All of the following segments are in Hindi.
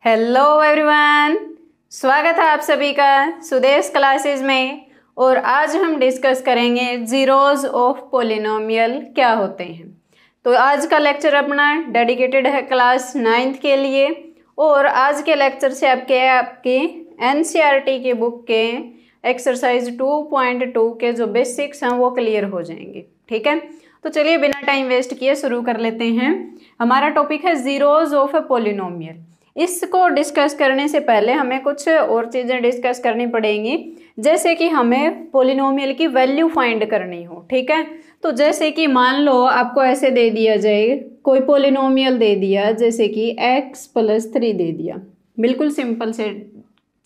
हेलो एवरीवन, स्वागत है आप सभी का सुदेश क्लासेस में। और आज हम डिस्कस करेंगे जीरोज ऑफ पॉलिनोमियल क्या होते हैं। तो आज का लेक्चर अपना डेडिकेटेड है क्लास 9th के लिए। और आज के लेक्चर से आपके एनसीईआरटी की बुक के एक्सरसाइज 2.2 के जो बेसिक्स हैं वो क्लियर हो जाएंगे। ठीक है, तो चलिए बिना टाइम वेस्ट किए शुरू कर लेते हैं। हमारा टॉपिक है जीरोज ऑफ ए पॉलिनोमियल। इसको डिस्कस करने से पहले हमें कुछ और चीज़ें डिस्कस करनी पड़ेंगी, जैसे कि हमें पॉलिनोमियल की वैल्यू फाइंड करनी हो। ठीक है, तो जैसे कि मान लो आपको ऐसे दे दिया जाए, कोई पॉलिनोमियल दे दिया, जैसे कि x+3 दे दिया। बिल्कुल सिंपल से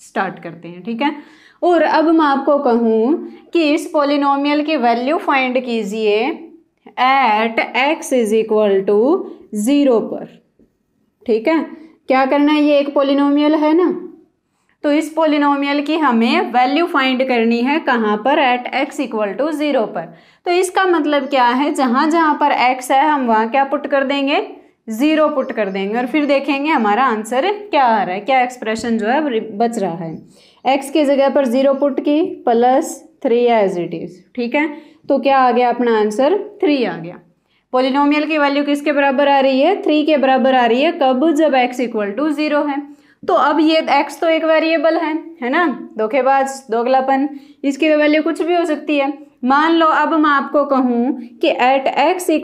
स्टार्ट करते हैं। ठीक है, और अब मैं आपको कहूँ कि इस पॉलिनोमियल की वैल्यू फाइंड कीजिए एट x = 0 पर। ठीक है, क्या करना है, ये एक पॉलिनोमियल है ना, तो इस पॉलिनोमियल की हमें वैल्यू फाइंड करनी है कहाँ पर, एट x = 0 पर। तो इसका मतलब क्या है, जहाँ जहाँ पर x है हम वहाँ क्या पुट कर देंगे, 0 पुट कर देंगे। और फिर देखेंगे हमारा आंसर क्या आ रहा है, क्या एक्सप्रेशन जो है बच रहा है। x की जगह पर 0 पुट की, +3 एज इट इज। ठीक है, तो क्या आ गया अपना आंसर, 3 आ गया। पॉलिनोमियल की वैल्यू किसके बराबर आ रही है, 3 के बराबर आ रही है। कब, जब x = 0 है। तो अब ये x तो एक वेरिएबल है ना, धोखेबाज, दोगलापन, इसकी वैल्यू कुछ भी हो सकती है। मान लो अब मैं आपको कहूँ कि एट x =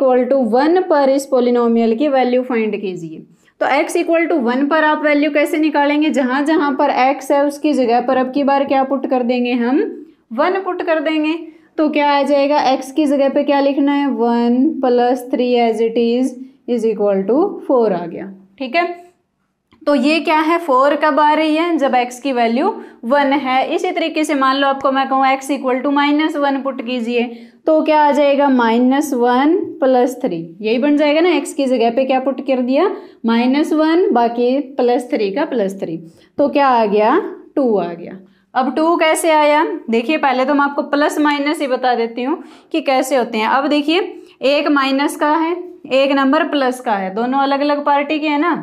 1 पर इस पॉलिनोमियल की वैल्यू फाइंड कीजिए। तो x = 1 पर आप वैल्यू कैसे निकालेंगे, जहाँ जहाँ पर x है उसकी जगह पर अब की बार क्या पुट कर देंगे, हम 1 पुट कर देंगे। तो क्या आ जाएगा, x की जगह पे क्या लिखना है, 1 + 3 एज इट इज = 4 आ गया। ठीक है, तो ये क्या है, 4 कब आ रही है, जब x की वैल्यू 1 है। इसी तरीके से मान लो आपको मैं कहूँ x = -1 पुट कीजिए, तो क्या आ जाएगा, -1 + 3, यही बन जाएगा ना। x की जगह पे क्या पुट कर दिया, -1, बाकी +3 का +3, तो क्या आ गया, 2 आ गया। अब 2 कैसे आया, देखिए पहले तो मैं आपको प्लस माइनस ही बता देती हूँ कि कैसे होते हैं। अब देखिए, एक माइनस का है, एक नंबर प्लस का है, दोनों अलग अलग पार्टी के है ना,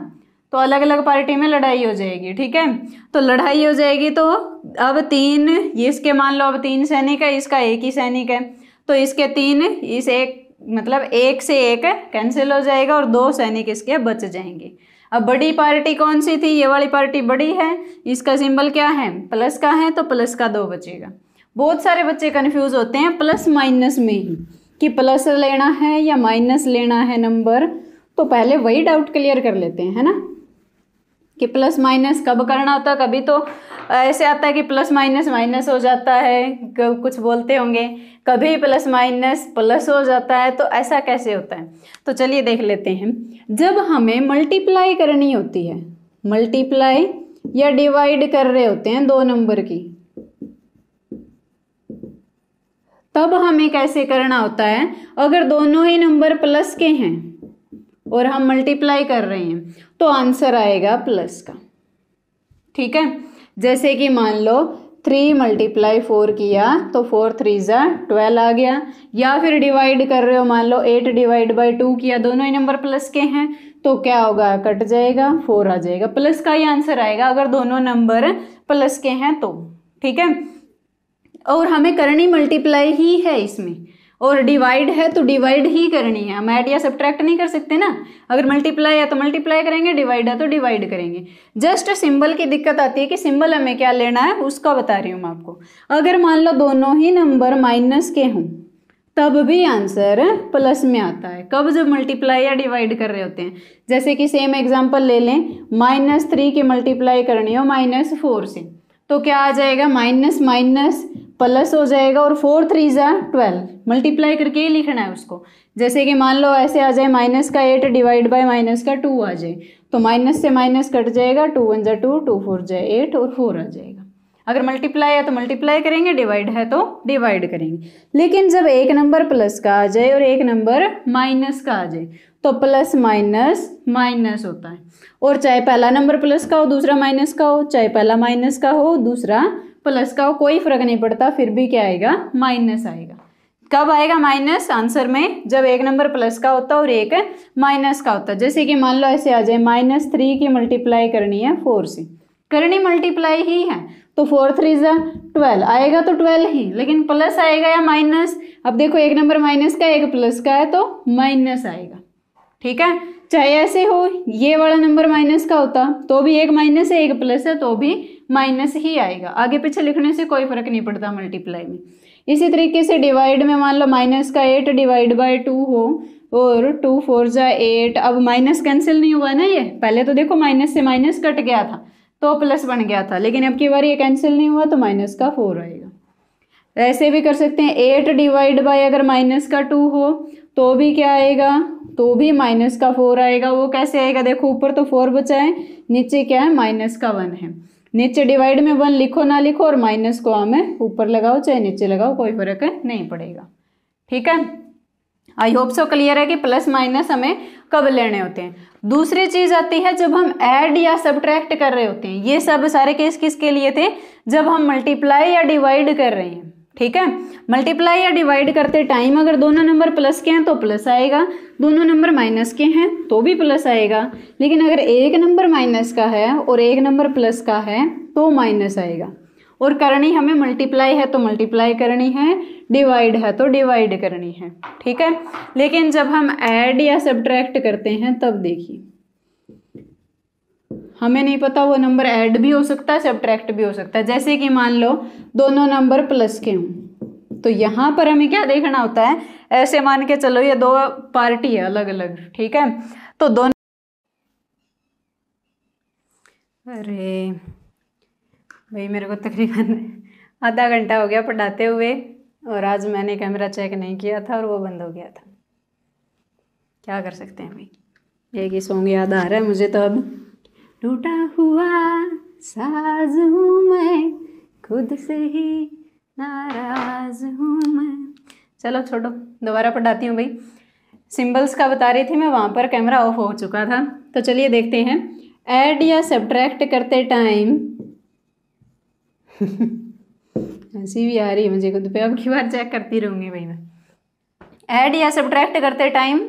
तो अलग अलग पार्टी में लड़ाई हो जाएगी। ठीक है, तो लड़ाई हो जाएगी, तो अब 3, ये इसके मान लो अब 3 सैनिक है, इसका एक ही सैनिक है, तो इसके 3, इस एक मतलब 1 से 1 कैंसिल हो जाएगा और 2 सैनिक इसके बच जाएंगे। अब बड़ी पार्टी कौन सी थी, ये वाली पार्टी बड़ी है, इसका सिंबल क्या है, प्लस का है, तो प्लस का 2 बचेगा। बहुत सारे बच्चे कंफ्यूज होते हैं प्लस माइनस में ही, कि प्लस लेना है या माइनस लेना है नंबर। तो पहले वही डाउट क्लियर कर लेते हैं, है ना, कि प्लस माइनस कब करना होता है। कभी तो ऐसे आता है कि प्लस माइनस माइनस हो जाता है, कुछ बोलते होंगे, कभी प्लस माइनस प्लस हो जाता है, तो ऐसा कैसे होता है। तो चलिए देख लेते हैं। जब हमें मल्टीप्लाई करनी होती है, मल्टीप्लाई या डिवाइड कर रहे होते हैं 2 नंबर की, तब हमें कैसे करना होता है, अगर दोनों ही नंबर प्लस के हैं और हम मल्टीप्लाई कर रहे हैं तो आंसर आएगा प्लस का। ठीक है, जैसे कि मान लो 3 × 4 किया तो 4 × 3 = 12 आ गया। या फिर डिवाइड कर रहे हो, मान लो 8 / 2 किया, दोनों ही नंबर प्लस के हैं, तो क्या होगा, कट जाएगा, 4 आ जाएगा। प्लस का ही आंसर आएगा अगर दोनों नंबर प्लस के हैं तो। ठीक है, और हमें करनी मल्टीप्लाई ही है इसमें, और डिवाइड है तो डिवाइड ही करनी है, हम ऐड या सब्ट्रैक्ट नहीं कर सकते ना। अगर मल्टीप्लाई है तो मल्टीप्लाई करेंगे, डिवाइड है तो डिवाइड करेंगे। जस्ट सिंबल की दिक्कत आती है कि सिंबल हमें क्या लेना है, उसका बता रही हूँ मैं आपको। अगर मान लो दोनों ही नंबर माइनस के हों तब भी आंसर प्लस में आता है। कब, जब मल्टीप्लाई या डिवाइड कर रहे होते हैं। जैसे कि सेम एग्जाम्पल ले लें, -3 की मल्टीप्लाई करनी हो -4 से, तो क्या आ जाएगा, माइनस माइनस प्लस हो जाएगा, और 4 × 3 = 12, मल्टीप्लाई करके ही लिखना है उसको। जैसे कि मान लो ऐसे आ जाए, -8 डिवाइड बाय -2 आ जाए, तो माइनस से माइनस कट जाएगा, 2 × 1 = 2, 2 × 4 = 8 और 4 आ जाएगा। अगर मल्टीप्लाई है तो मल्टीप्लाई करेंगे, डिवाइड है तो डिवाइड करेंगे। लेकिन जब एक नंबर प्लस का आ जाए और एक नंबर माइनस का आ जाए, तो प्लस माइनस माइनस होता है। और चाहे पहला नंबर प्लस का हो दूसरा माइनस का हो, चाहे पहला माइनस का हो दूसरा प्लस का हो, कोई फर्क नहीं पड़ता, फिर भी क्या आएगा, माइनस आएगा। कब आएगा माइनस आंसर में? जब एक नंबर प्लस का होता है और एक माइनस का होता है। जैसे कि मान लो ऐसे आ जाए -3 की मल्टीप्लाई करनी है 4 से, करनी मल्टीप्लाई ही है तो 4 3 जा 12 आएगा तो 12 ही, लेकिन प्लस आएगा या माइनस? अब देखो एक नंबर माइनस का एक प्लस का है तो माइनस आएगा, ठीक है। चाहे ऐसे हो ये वाला नंबर माइनस का होता तो भी एक माइनस है एक प्लस है तो भी माइनस ही आएगा, आगे पीछे लिखने से कोई फर्क नहीं पड़ता मल्टीप्लाई में। इसी तरीके से डिवाइड में मान लो माइनस का 8 डिवाइड बाय 2 हो और 2 4 जा 8, अब माइनस कैंसिल नहीं हुआ ना, ये पहले तो देखो माइनस से माइनस कट गया था तो प्लस बन गया था, लेकिन अब की बार ये कैंसिल नहीं हुआ तो माइनस का 4 आएगा। ऐसे भी कर सकते हैं 8 डिवाइड बाय अगर माइनस का 2 हो तो भी क्या आएगा? तो भी माइनस का 4 आएगा। वो कैसे आएगा? देखो ऊपर तो 4 बचा है, नीचे क्या है? माइनस का 1 है। नीचे डिवाइड में 1 लिखो ना लिखो और माइनस को हमें ऊपर लगाओ चाहे नीचे लगाओ कोई फर्क नहीं पड़ेगा, ठीक है। आई होप सो क्लियर है कि प्लस माइनस हमें कब लेने होते हैं। दूसरी चीज आती है जब हम ऐड या सब्ट्रैक्ट कर रहे होते हैं। ये सब सारे केस किसके लिए थे? जब हम मल्टीप्लाई या डिवाइड कर रहे हैं, ठीक है। मल्टीप्लाई या डिवाइड करते टाइम अगर दोनों नंबर प्लस के हैं तो प्लस आएगा, दोनों नंबर माइनस के हैं तो भी प्लस आएगा, लेकिन अगर एक नंबर माइनस का है और एक नंबर प्लस का है तो माइनस आएगा। और करनी हमें मल्टीप्लाई है तो मल्टीप्लाई करनी है, डिवाइड है तो डिवाइड करनी है, ठीक है। लेकिन जब हम ऐड या सब्ट्रैक्ट करते हैं तब देखिए हमें नहीं पता वो नंबर ऐड भी हो सकता है सब्ट्रैक्ट भी हो सकता है। जैसे कि मान लो दोनों नंबर प्लस के हों तो यहाँ पर हमें क्या देखना होता है? ऐसे मान के चलो ये दो पार्टी है अलग अलग, ठीक है। तो दोनों, अरे भाई मेरे को तकरीबन आधा घंटा हो गया पढ़ाते हुए और आज मैंने कैमरा चेक नहीं किया था और वो बंद हो गया था। क्या कर सकते हैं भाई, एक ही सॉन्ग याद आ रहा है मुझे तो अब। टूटा हुआ साज हूँ मैं, खुद से ही नाराज हूँ मैं। चलो छोड़ो, दोबारा पढ़ाती हूँ भाई। सिंबल्स का बता रही थी मैं, वहाँ पर कैमरा ऑफ हो चुका था। तो चलिए देखते हैं। ऐड या सब्ट्रैक्ट करते टाइम हंसी भी आ रही है मुझे खुद पे, अब की बार चेक करती रहूँगी भाई मैं। ऐड या सब्ट्रैक्ट करते टाइम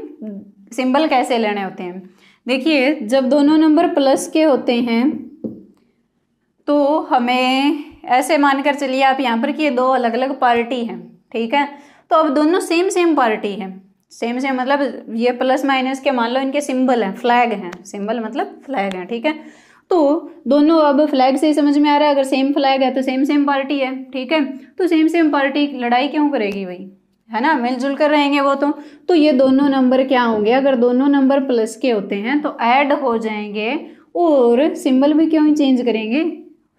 सिंबल कैसे लेने होते हैं? देखिए जब दोनों नंबर प्लस के होते हैं तो हमें ऐसे मानकर चलिए आप यहाँ पर कि ये दो अलग अलग पार्टी हैं, ठीक है। तो अब दोनों सेम सेम पार्टी है, सेम सेम मतलब ये प्लस माइनस के मान लो इनके सिंबल हैं, फ्लैग हैं, सिंबल मतलब फ्लैग हैं, ठीक है। तो दोनों अब फ्लैग से ही समझ में आ रहा है अगर सेम फ्लैग है तो सेम सेम पार्टी है, ठीक है। तो सेम सेम पार्टी लड़ाई क्यों करेगी भाई, है ना, मिलजुल कर रहेंगे वो तो ये दोनों नंबर क्या होंगे? अगर दोनों नंबर प्लस के होते हैं तो ऐड हो जाएंगे और सिंबल भी क्यों ही चेंज करेंगे,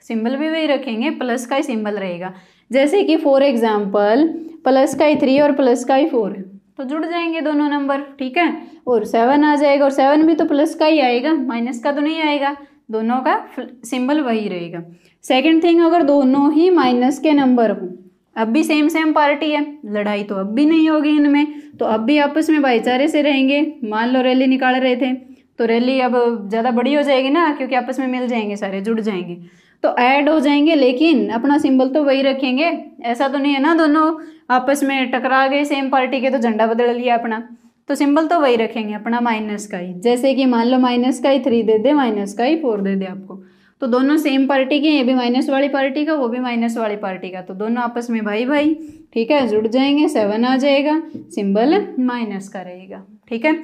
सिंबल भी वही रखेंगे, प्लस का ही सिंबल रहेगा। जैसे कि फॉर एग्जाम्पल प्लस का ही 3 और प्लस का ही 4 है तो जुड़ जाएंगे दोनों नंबर, ठीक है। और 7 आ जाएगा और 7 भी तो प्लस का ही आएगा, माइनस का तो नहीं आएगा, दोनों का सिंबल वही रहेगा। सेकंड थिंग, अगर दोनों ही माइनस के नंबर हों, अब भी सेम सेम पार्टी है, लड़ाई तो अब भी नहीं होगी इनमें, तो अब भी आपस में भाईचारे से रहेंगे। मान लो रैली निकाल रहे थे तो रैली अब ज़्यादा बड़ी हो जाएगी ना, क्योंकि आपस में मिल जाएंगे, सारे जुड़ जाएंगे तो ऐड हो जाएंगे, लेकिन अपना सिंबल तो वही रखेंगे। ऐसा तो नहीं है ना दोनों आपस में टकरा गए सेम पार्टी के तो झंडा बदल लिया अपना, तो सिंबल तो वही रखेंगे अपना, माइनस का ही। जैसे कि मान लो माइनस का ही 3 दे दे, माइनस का ही 4 दे दे आपको, तो दोनों सेम पार्टी के, ये भी माइनस वाली पार्टी का वो भी माइनस वाली पार्टी का, तो दोनों आपस में भाई भाई, ठीक है, जुड़ जाएंगे, 7 आ जाएगा, सिंबल माइनस का रहेगा, ठीक है।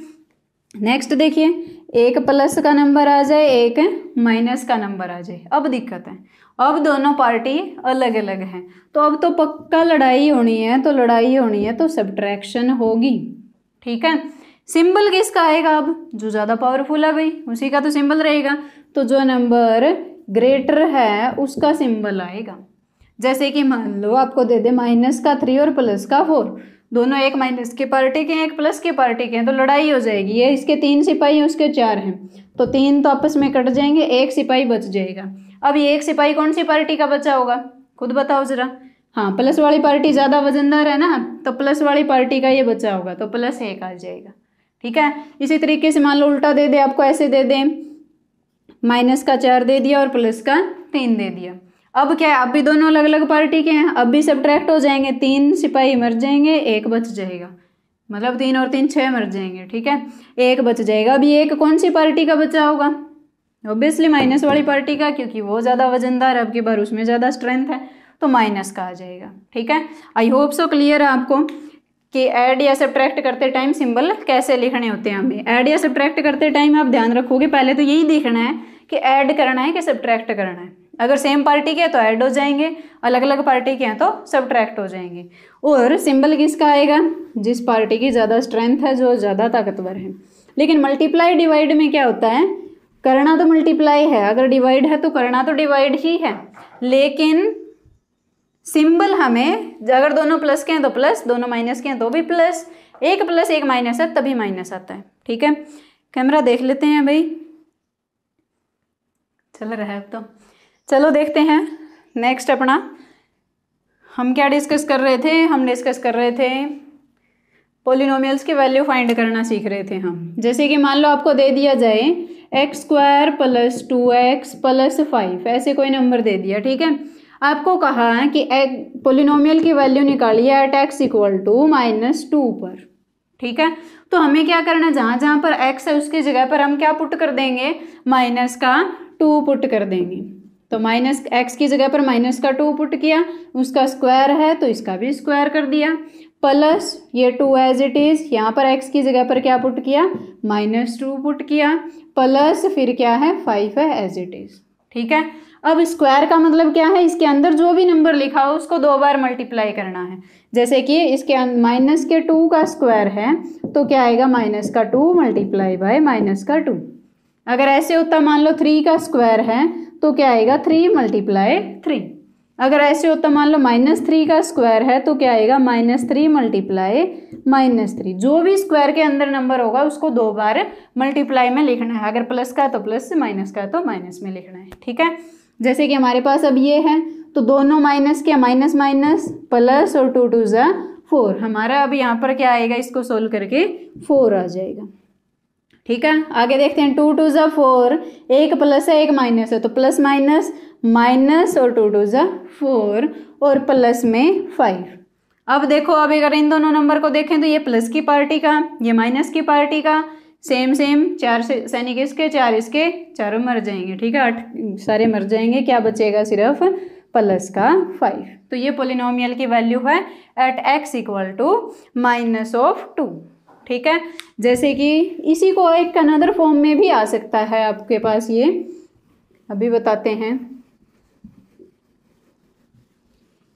नेक्स्ट देखिए, एक प्लस का नंबर आ जाए एक माइनस का नंबर आ जाए, अब दिक्कत है, अब दोनों पार्टी अलग अलग हैं तो अब तो पक्का लड़ाई होनी है, तो लड़ाई होनी है तो सब्ट्रैक्शन होगी, ठीक है। सिंबल किसका आएगा? अब जो ज़्यादा पावरफुल है भाई उसी का तो सिंबल रहेगा, तो जो नंबर ग्रेटर है उसका सिंबल आएगा। जैसे कि मान लो आपको दे दे माइनस का 3 और प्लस का 4, दोनों एक माइनस के पार्टी के हैं एक प्लस के पार्टी के हैं, तो लड़ाई हो जाएगी। ये इसके 3 सिपाही हैं उसके 4 हैं, तो 3 तो आपस में कट जाएंगे, एक सिपाही बच जाएगा। अब ये एक सिपाही कौन सी पार्टी का बचा होगा, खुद बताओ जरा। हाँ, प्लस वाली पार्टी ज़्यादा वजनदार है ना, तो प्लस वाली पार्टी का ये बचा होगा, तो +1 आ जाएगा, ठीक है। इसी तरीके से मान लो उल्टा दे दे आपको, ऐसे दे दे, माइनस का 4 दे दिया और प्लस का 3 दे दिया। अब क्या है, अब भी दोनों अलग अलग पार्टी के हैं, अब भी सब्ट्रैक्ट हो जाएंगे, 3 सिपाही मर जाएंगे, 1 बच जाएगा, मतलब 3 और 3 6 मर जाएंगे, ठीक है, 1 बच जाएगा। अभी 1 कौन सी पार्टी का बचा होगा? ऑब्वियसली माइनस वाली पार्टी का, क्योंकि वो ज़्यादा वजनदार है, अब की बार उसमें ज़्यादा स्ट्रेंथ है, तो माइनस का आ जाएगा, ठीक है। आई होप सो क्लियर है आपको कि ऐड या सब्ट्रैक्ट करते टाइम सिंबल कैसे लिखने होते हैं। हमें ऐड या सब्ट्रैक्ट करते टाइम आप ध्यान रखोगे, पहले तो यही देखना है कि ऐड करना है कि सब्ट्रैक्ट करना है। अगर सेम पार्टी के हैं तो ऐड हो जाएंगे, अलग अलग पार्टी के हैं तो सब्ट्रैक्ट हो जाएंगे। और सिंबल किसका आएगा? जिस पार्टी की ज़्यादा स्ट्रेंथ है, जो ज़्यादा ताकतवर है। लेकिन मल्टीप्लाई डिवाइड में क्या होता है, करना तो मल्टीप्लाई है, अगर डिवाइड है तो करना तो डिवाइड ही है, लेकिन सिंबल हमें अगर दोनों प्लस के हैं तो प्लस, दोनों माइनस के हैं तो भी प्लस, एक प्लस एक माइनस है तभी माइनस आता है, ठीक है। कैमरा देख लेते हैं भाई, चल रहा है अब तो, चलो देखते हैं नेक्स्ट अपना हम क्या डिस्कस कर रहे थे। हम डिस्कस कर रहे थे पोलिनोमियल्स की वैल्यू फाइंड करना सीख रहे थे हम। जैसे कि मान लो आपको दे दिया जाए x² + 2x + 5, ऐसे कोई नंबर दे दिया, ठीक है। आपको कहा है कि पोलिनोमियल की वैल्यू निकालिए एट x = -2 पर, ठीक है। तो हमें क्या करना है, जहाँ जहाँ पर x है उसकी जगह पर हम क्या पुट कर देंगे, -2 पुट कर देंगे। तो -x की जगह पर -2 पुट किया, उसका स्क्वायर है तो इसका भी स्क्वायर कर दिया, प्लस ये 2 एज इट इज़, यहाँ पर x की जगह पर क्या पुट किया, -2 पुट किया, प्लस फिर क्या है 5 है एज इट इज़, ठीक है। अब स्क्वायर का मतलब क्या है, इसके अंदर जो भी नंबर लिखा हो उसको 2 बार मल्टीप्लाई करना है। जैसे कि इसके -2 का स्क्वायर है तो क्या आएगा, -2 × -2। अगर ऐसे होता मान लो 3 का स्क्वायर है तो क्या आएगा, 3 × 3। अगर ऐसे होता मान लो -3 का स्क्वायर है तो क्या आएगा, -3 × -3। जो भी स्क्वायर के अंदर नंबर होगा उसको 2 बार मल्टीप्लाई में लिखना है, अगर प्लस का है तो प्लस, माइनस का है तो माइनस में लिखना है, ठीक है। जैसे कि हमारे पास अब ये है तो दोनों माइनस के माइनस माइनस प्लस और 2 2 ज़ा 4, हमारा अब यहाँ पर क्या आएगा, इसको सोल्व करके 4 आ जाएगा, ठीक है। आगे देखते हैं 2 2 ज़ा 4, एक प्लस है एक माइनस है तो प्लस माइनस माइनस और 2 2 ज़ा 4 और प्लस में 5। अब देखो, अब अगर इन दोनों नंबर को देखें तो ये प्लस की पार्टी का, ये माइनस की पार्टी का, सेम 4 सैनिक इसके 4 इसके, चारों मर जाएंगे, ठीक है, 8 सारे मर जाएंगे, क्या बचेगा, सिर्फ प्लस का 5। तो ये पोलिनोमियल की वैल्यू है एट x = -2, ठीक है। जैसे कि इसी को एक अनदर फॉर्म में भी आ सकता है आपके पास, ये अभी बताते हैं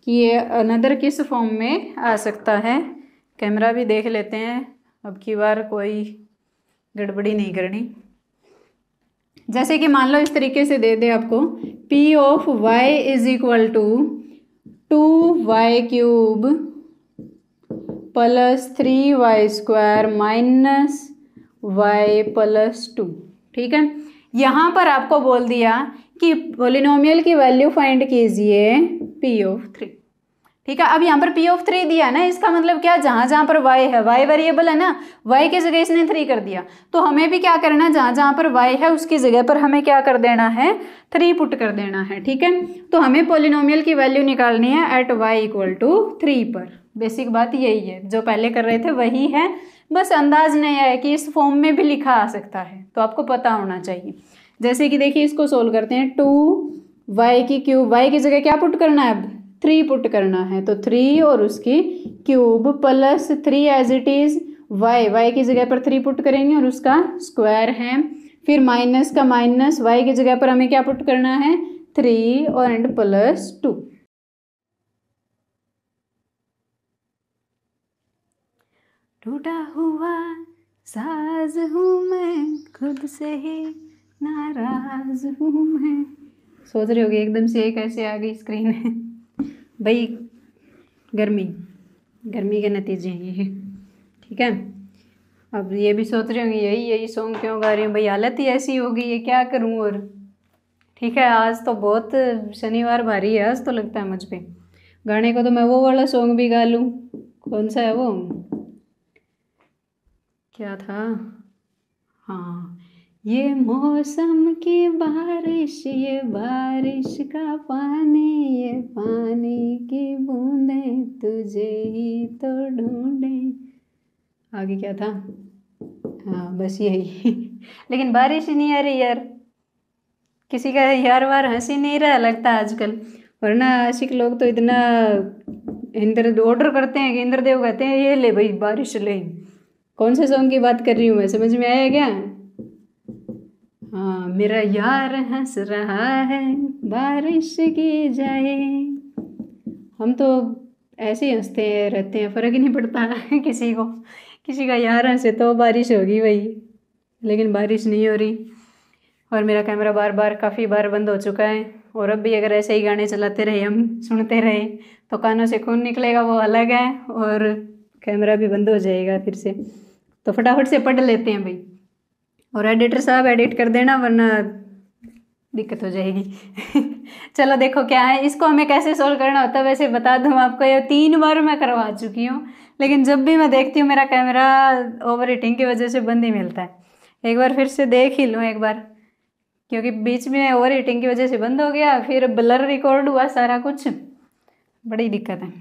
कि ये अनदर किस फॉर्म में आ सकता है। कैमरा भी देख लेते हैं, अब की बार कोई गड़बड़ी नहीं करनी। जैसे कि मान लो इस तरीके से दे दे आपको, P of y = 2y³ + 3y² - y + 2, ठीक है। यहाँ पर आपको बोल दिया कि पोलिनोमियल की वैल्यू फाइंड कीजिए P ऑफ 3, ठीक है। अब यहाँ पर P ऑफ 3 दिया ना, इसका मतलब क्या, जहाँ जहाँ पर y है, y वेरिएबल है ना, y की जगह इसने 3 कर दिया, तो हमें भी क्या करना है, जहाँ जहाँ पर y है उसकी जगह पर हमें क्या कर देना है, 3 पुट कर देना है, ठीक है। तो हमें पोलिनोमियल की वैल्यू निकालनी है एट y = 3 पर। बेसिक बात यही है, जो पहले कर रहे थे वही है, बस अंदाज नहीं आया कि इस फॉर्म में भी लिखा आ सकता है, तो आपको पता होना चाहिए। जैसे कि देखिए, इसको सोल्व करते हैं, 2y³ y की जगह क्या पुट करना है, अब 3 पुट करना है, तो 3 और उसकी cube plus 3 as it is, y की जगह पर 3 पुट करेंगे और उसका स्क्वायर है, फिर माइनस का माइनस, y की जगह पर हमें क्या पुट करना है, 3 और एंड प्लस 2। टूटा हुआ साज हूँ मैं, खुद से ही नाराज हूँ मैं। सोच रहे होगे एकदम से कैसे आ गई स्क्रीन है भाई, गर्मी के नतीजे हैं ये, ठीक है। अब ये भी सोच रहे होंगे यही सॉन्ग क्यों गा रही हूँ भाई, हालत ही ऐसी हो गई है, क्या करूँ और, ठीक है। आज तो बहुत शनिवार भारी है, आज तो लगता है मुझ पे। गाने को तो मैं वो वाला सॉन्ग भी गा लूँ, कौन सा है वो, क्या था, हाँ ये मौसम की बारिश, ये बारिश का पानी, ये पानी की बूंदें तुझे ही तो ढूंढे। आगे क्या था? हाँ बस यही। लेकिन बारिश ही नहीं आ रही यार, किसी का यार वार हंसी नहीं रहा लगता आजकल। वरना आशिक लोग तो इतना इंद्र ऑर्डर करते हैं कि इंद्रदेव कहते हैं ये ले भाई बारिश ले। कौन से सॉन्ग की बात कर रही हूँ मैं, समझ में आया क्या? हाँ, मेरा यार हंस रहा है बारिश की जाए। हम तो ऐसे ही हंसते रहते हैं, फ़र्क ही नहीं पड़ता किसी को। किसी का यार हंसे तो बारिश होगी भाई, लेकिन बारिश नहीं हो रही। और मेरा कैमरा बार बार काफ़ी बार बंद हो चुका है। और अब भी अगर ऐसे ही गाने चलाते रहे, हम सुनते रहे, तो कानों से खून निकलेगा वो अलग है, और कैमरा भी बंद हो जाएगा फिर से। तो फटाफट से पढ़ लेते हैं भाई। और एडिटर साहब एडिट कर देना, वरना दिक्कत हो जाएगी। चलो देखो क्या है, इसको हमें कैसे सोल्व करना होता है वैसे बता दूँ आपको। ये 3 बार मैं करवा चुकी हूँ, लेकिन जब भी मैं देखती हूँ मेरा कैमरा ओवर हीटिंग की वजह से बंद ही मिलता है। एक बार फिर से देख ही लूँ एक बार, क्योंकि बीच में ओवर हीटिंग की वजह से बंद हो गया, फिर ब्लर रिकॉर्ड हुआ सारा कुछ, बड़ी दिक्कत है।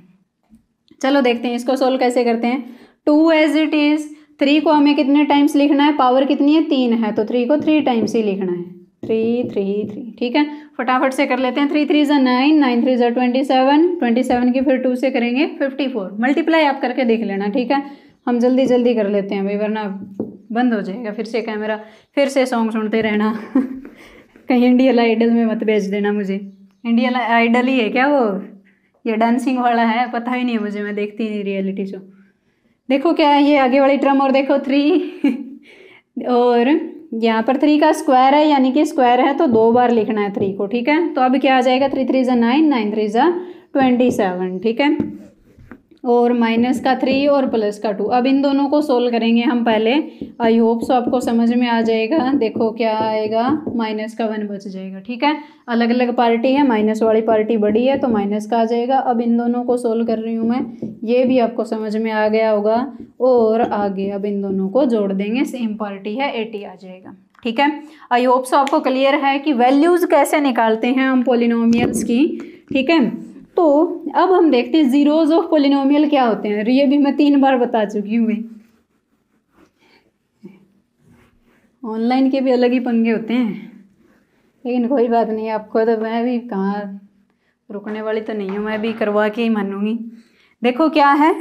चलो देखते हैं इसको सोल्व कैसे करते हैं। 2 एज इट इज़, 3 को हमें कितने टाइम्स लिखना है? पावर कितनी है? 3 है, तो 3 को 3 टाइम्स ही लिखना है। 3 3 3, ठीक है। फटाफट से कर लेते हैं। 3 3 ज़ा 9, 9 3 ज़ा 27, 27 की फिर 2 से करेंगे 54। मल्टीप्लाई आप करके देख लेना, ठीक है। हम जल्दी जल्दी कर लेते हैं भाई, वरना बंद हो जाएगा फिर से कैमरा। फिर से सॉन्ग सुनते रहना। कहीं इंडियन आइडल में मत भेज देना मुझे। इंडियन आइडल ही है क्या वो? ये डांसिंग वाला है, पता ही नहीं है मुझे, मैं देखती नहीं रियलिटी शो। देखो क्या है ये आगे वाली टर्म, और देखो 3 और यहाँ पर 3 का स्क्वायर है, यानी कि स्क्वायर है तो 2 बार लिखना है 3 को, ठीक है। तो अब क्या आ जाएगा? 3 3 ज़ा 9, 9 3 ज़ा 27, ठीक है। और माइनस का 3 और प्लस का 2। अब इन दोनों को सोल्व करेंगे हम पहले। आई होप सो आपको समझ में आ जाएगा। देखो क्या आएगा, माइनस का 1 बच जाएगा, ठीक है। अलग अलग पार्टी है, माइनस वाली पार्टी बड़ी है तो माइनस का आ जाएगा। अब इन दोनों को सोल्व कर रही हूँ मैं, ये भी आपको समझ में आ गया होगा। और आगे अब इन दोनों को जोड़ देंगे, सेम पार्टी है, 80 आ जाएगा, ठीक है। आई होप सो आपको क्लियर है कि वैल्यूज़ कैसे निकालते हैं हम पोलिनोमियल्स की, ठीक है। तो अब हम देखते हैं जीरोज ऑफ पोलिनोमियल क्या होते हैं। ये भी मैं 3 बार बता चुकी हूँ भाई। ऑनलाइन के भी अलग ही पंगे होते हैं, लेकिन कोई बात नहीं, आपको तो मैं भी कहाँ रुकने वाली तो नहीं हूँ, मैं भी करवा के ही मानूंगी। देखो क्या है,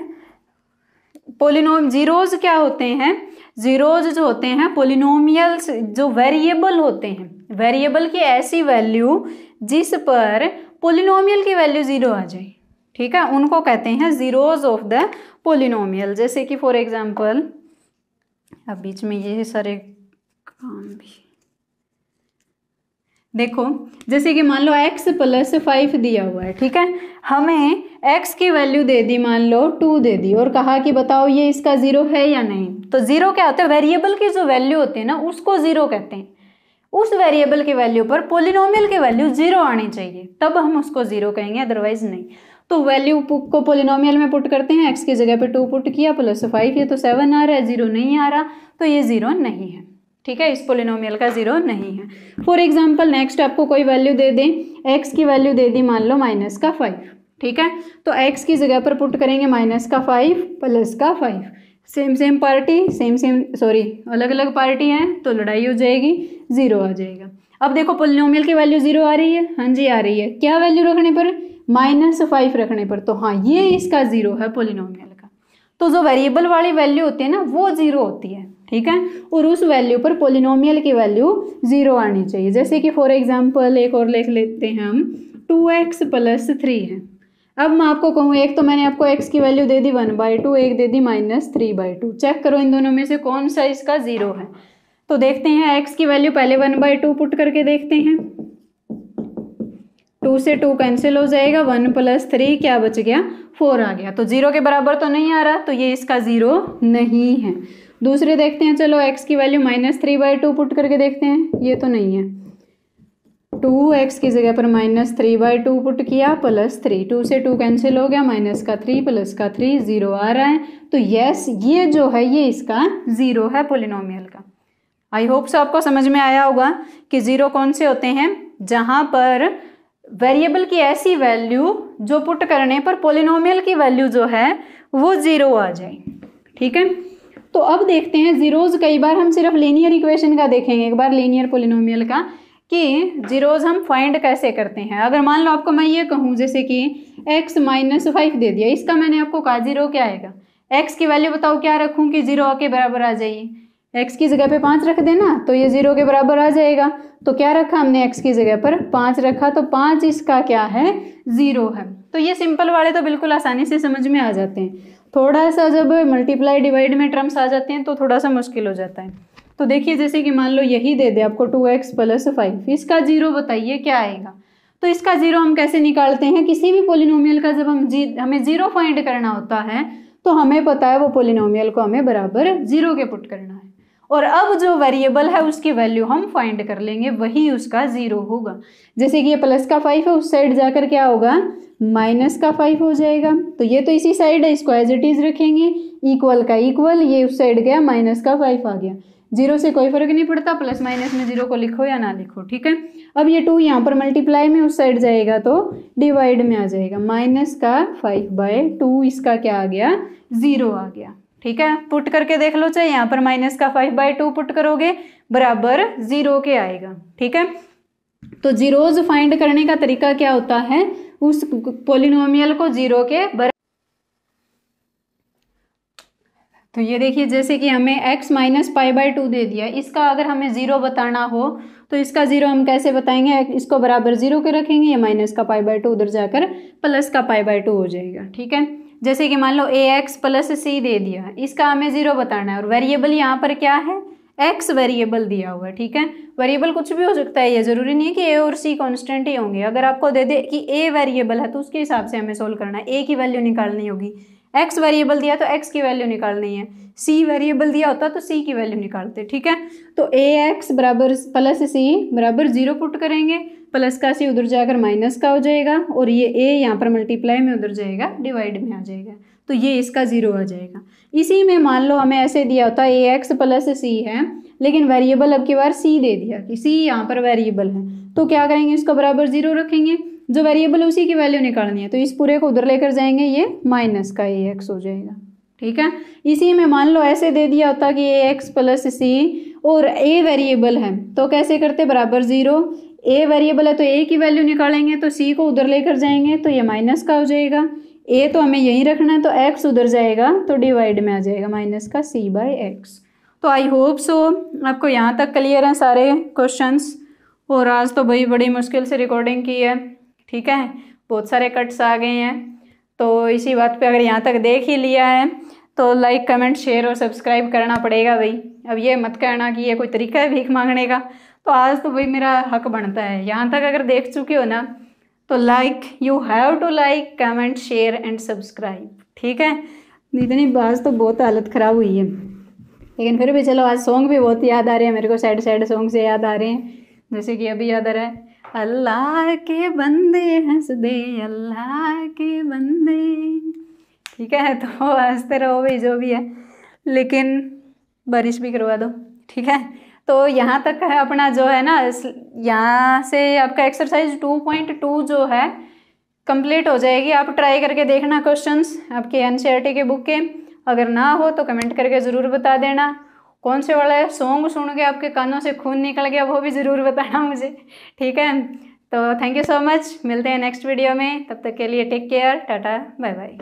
जीरोज क्या होते हैं? जीरोज जो होते हैं पोलिनोमियल्स जो वेरिएबल होते हैं, वेरिएबल की ऐसी वैल्यू जिस पर पोलिनोमियल की वैल्यू 0 आ जाए, ठीक है, उनको कहते हैं जीरोज ऑफ द पोलिनोमियल। जैसे कि फॉर एग्जांपल, अब बीच में ये सारे काम भी देखो, जैसे कि मान लो x + 5 दिया हुआ है, ठीक है। हमें x की वैल्यू दे दी, मान लो 2 दे दी, और कहा कि बताओ ये इसका 0 है या नहीं। तो 0 क्या होता है? वेरिएबल की जो वैल्यू होती है ना, उसको 0 कहते हैं। उस वेरिएबल की वैल्यू पर पोलिनोमियल की वैल्यू 0 आनी चाहिए, तब हम उसको 0 कहेंगे, अदरवाइज नहीं। तो वैल्यू को पोलिनोमियल में पुट करते हैं, x की जगह पे 2 पुट किया, +5, ये तो 7 आ रहा है, 0 नहीं आ रहा, तो ये 0 नहीं है, ठीक है। इस पोलिनोमियल का 0 नहीं है। फॉर एग्जाम्पल नेक्स्ट आपको कोई वैल्यू दे दें, x की वैल्यू दे दी मान लो -5, ठीक है। तो x की जगह पर पुट करेंगे -5 +5, सेम पार्टी, अलग अलग पार्टी है, तो लड़ाई हो जाएगी, 0 आ जाएगा। अब देखो पोलिनोमियल की वैल्यू 0 आ रही है, हाँ जी आ रही है। क्या वैल्यू रखने पर? -5 रखने पर। तो हाँ, ये इसका 0 है पोलिनोमियल का। तो जो वेरिएबल वाली वैल्यू होती है ना, वो 0 होती है, ठीक है। और उस वैल्यू पर पोलिनोमियल की वैल्यू 0 आनी चाहिए। जैसे कि फॉर एग्जाम्पल एक और लिख लेते हैं हम, 2x + 3 है। अब मैं आपको कहूँ, एक तो मैंने आपको x की वैल्यू दे दी 1/2, एक दे दी -3/2। चेक करो इन दोनों में से कौन सा इसका 0 है। तो देखते हैं x की वैल्यू पहले 1/2 पुट करके देखते हैं। 2 से 2 कैंसिल हो जाएगा, 1 + 3 क्या बच गया? 4 आ गया। तो 0 के बराबर तो नहीं आ रहा, तो ये इसका 0 नहीं है। दूसरे देखते हैं, चलो x की वैल्यू -3/2 पुट करके देखते हैं, ये तो नहीं है। 2x की जगह पर -3/2 पुट किया, +3, 2 से 2 कैंसिल हो गया, -3 + 3 0 आ रहा है। तो यस, ये जो है ये इसका 0 है पोलिनोमियल का। आई होप सो आपको समझ में आया होगा कि ज़ीरो कौन से होते हैं, जहाँ पर वेरिएबल की ऐसी वैल्यू जो पुट करने पर पोलिनोमियल की वैल्यू जो है वो ज़ीरो आ जाए। ठीक है, तो अब देखते हैं ज़ीरोज़। कई बार हम सिर्फ लीनियर इक्वेशन का देखेंगे, एक बार लीनियर पोलिनोमियल का, कि ज़ीरोज़ हम फाइंड कैसे करते हैं। अगर मान लो आपको मैं ये कहूँ जैसे कि x -5 दे दिया, इसका मैंने आपको कहा ज़ीरो क्या आएगा, x की वैल्यू बताओ क्या रखूँ कि ज़ीरो के बराबर आ जाइए। x की जगह पे 5 रख देना तो ये 0 के बराबर आ जाएगा। तो क्या रखा हमने, x की जगह पर 5 रखा, तो 5 इसका क्या है, 0 है। तो ये सिंपल वाले तो बिल्कुल आसानी से समझ में आ जाते हैं। थोड़ा सा जब मल्टीप्लाई डिवाइड में टर्म्स आ जाते हैं तो थोड़ा सा मुश्किल हो जाता है। तो देखिए जैसे कि मान लो यही दे दे आपको 2x + 5, इसका 0 बताइए क्या आएगा। तो इसका 0 हम कैसे निकालते हैं, किसी भी पोलिनोमियल का जब हमें 0 फाइंड करना होता है तो हमें पता है वो पोलिनोमियल को हमें बराबर 0 के पुट करना है, और अब जो वेरिएबल है उसकी वैल्यू हम फाइंड कर लेंगे, वही उसका 0 होगा। जैसे कि ये प्लस का 5 है, उस साइड जाकर क्या होगा, माइनस का 5 हो जाएगा। तो ये तो इसी साइड है, इसको एज इट इज रखेंगे, इक्वल का इक्वल, ये उस साइड गया, माइनस का 5 आ गया। 0 से कोई फर्क नहीं पड़ता, प्लस माइनस में 0 को लिखो या ना लिखो। ठीक है, अब ये 2 यहाँ पर मल्टीप्लाई में उस साइड जाएगा तो डिवाइड में आ जाएगा, माइनस का 5/2, इसका क्या आ गया, 0 आ गया। ठीक है, पुट करके देख लो, चाहे यहाँ पर माइनस का 5/2 पुट करोगे बराबर 0 के आएगा। ठीक है, तो जीरोज फाइंड करने का तरीका क्या होता है, उस पोलिनोमियल को 0 के बराबर। तो ये देखिए जैसे कि हमें x - π/2 दे दिया, इसका अगर हमें 0 बताना हो तो इसका 0 हम कैसे बताएंगे, इसको बराबर 0 के रखेंगे, ये माइनस का π/2 उधर जाकर प्लस का π/2 हो जाएगा। ठीक है, जैसे कि मान लो ax + c दे दिया, इसका हमें 0 बताना है, और वेरिएबल यहाँ पर क्या है, x वेरिएबल दिया हुआ है। ठीक है, वेरिएबल कुछ भी हो सकता है, ये जरूरी नहीं है कि a और c कांस्टेंट ही होंगे। अगर आपको दे दे कि a वेरिएबल है तो उसके हिसाब से हमें सोल्व करना है, a की वैल्यू निकालनी होगी। x वेरिएबल दिया तो x की वैल्यू निकालनी है, c वेरिएबल दिया होता तो c की वैल्यू निकालते। ठीक है, तो ax + c बराबर 0 पुट करेंगे, प्लस का c उधर जाकर माइनस का हो जाएगा, और ये a यहाँ पर मल्टीप्लाई में उधर जाएगा, डिवाइड में आ जाएगा, तो ये इसका 0 आ जाएगा। इसी में मान लो हमें ऐसे दिया होता ax + c है, लेकिन वेरिएबल अब की बार c दे दिया कि c यहाँ पर वेरिएबल है, तो क्या करेंगे, इसका बराबर 0 रखेंगे, जो वेरिएबल है उसी की वैल्यू निकालनी है, तो इस पूरे को उधर लेकर जाएंगे, ये माइनस का ax हो जाएगा। ठीक है, इसी में मान लो ऐसे दे दिया होता कि ax + c और a वेरिएबल है, तो कैसे करते, बराबर 0, a वेरिएबल है तो a की वैल्यू निकालेंगे, तो c को उधर लेकर जाएंगे तो ये माइनस का हो जाएगा, a तो हमें यहीं रखना है तो x उधर जाएगा तो डिवाइड में आ जाएगा, माइनस का c/x। तो आई होप सो आपको यहाँ तक क्लियर हैं सारे क्वेश्चंस, और आज तो भाई बड़ी मुश्किल से रिकॉर्डिंग की है। ठीक है, बहुत सारे कट्स आ गए हैं, तो इसी बात पे अगर यहाँ तक देख ही लिया है तो लाइक कमेंट शेयर और सब्सक्राइब करना पड़ेगा भाई। अब ये मत कहना कि ये कोई तरीका है भीख मांगने का, तो आज तो भाई मेरा हक बनता है, यहाँ तक अगर देख चुके हो ना तो like, you have to like, comment, share and subscribe. ठीक है, इतनी बात तो बहुत हालत ख़राब हुई है, लेकिन फिर भी चलो, आज सॉन्ग भी बहुत याद आ रहे हैं मेरे को, सैड सैड सॉन्ग से याद आ रहे हैं, जैसे कि अभी याद आ रहा है, अल्लाह के बंदे हंस दे, अल्लाह के बंदे। ठीक है, तो हंसते रहो भाई जो भी है, लेकिन बारिश भी करवा दो। ठीक है, तो यहाँ तक है अपना जो है ना, यहाँ से आपका एक्सरसाइज 2.2 जो है कंप्लीट हो जाएगी। आप ट्राई करके देखना क्वेश्चंस आपके एनसीईआरटी के बुक के, अगर ना हो तो कमेंट करके ज़रूर बता देना। कौन से वाला सॉन्ग सुन के आपके कानों से खून निकल गया वो भी ज़रूर बताना मुझे। ठीक है, तो थैंक यू सो मच, मिलते हैं नेक्स्ट वीडियो में, तब तक के लिए take care, tata bye bye.